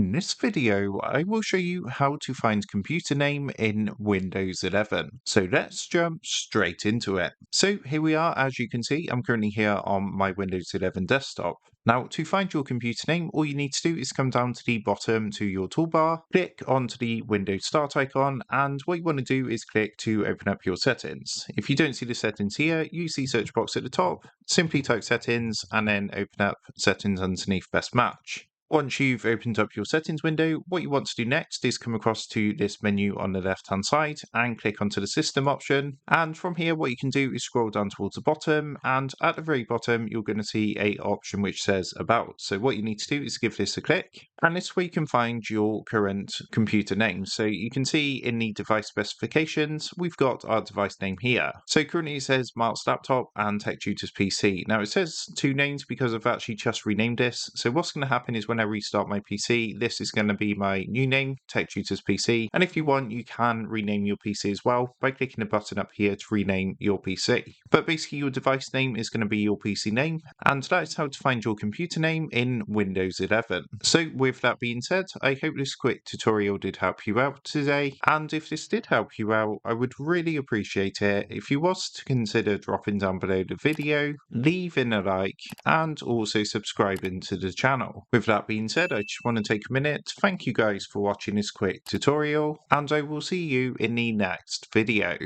In this video, I will show you how to find computer name in Windows 11. So let's jump straight into it. So here we are, as you can see, I'm currently here on my Windows 11 desktop. Now, to find your computer name, all you need to do is come down to the bottom to your toolbar, click onto the Windows Start icon, and what you want to do is click to open up your settings. If you don't see the settings here, use the search box at the top, simply type settings, and then open up settings underneath best match. Once you've opened up your settings window, what you want to do next is come across to this menu on the left hand side and click onto the system option. And from here, what you can do is scroll down towards the bottom, and at the very bottom, you're going to see a option which says about. So what you need to do is give this a click, and this way you can find your current computer name. So you can see in the device specifications, we've got our device name here. So currently it says Mark's laptop and Tech Tutors PC. Now it says two names because I've actually just renamed this. So what's going to happen is when I restart my PC, this is going to be my new name, Tech Tutors PC. And if you want, you can rename your PC as well by clicking the button up here to rename your PC. But basically your device name is going to be your PC name, and that's how to find your computer name in Windows 11. So with that being said, I hope this quick tutorial did help you out today. And if this did help you out, I would really appreciate it if you was to consider dropping down below the video, leaving a like, and also subscribing to the channel. With that being said, I just want to take a minute to thank you guys for watching this quick tutorial, and I will see you in the next video.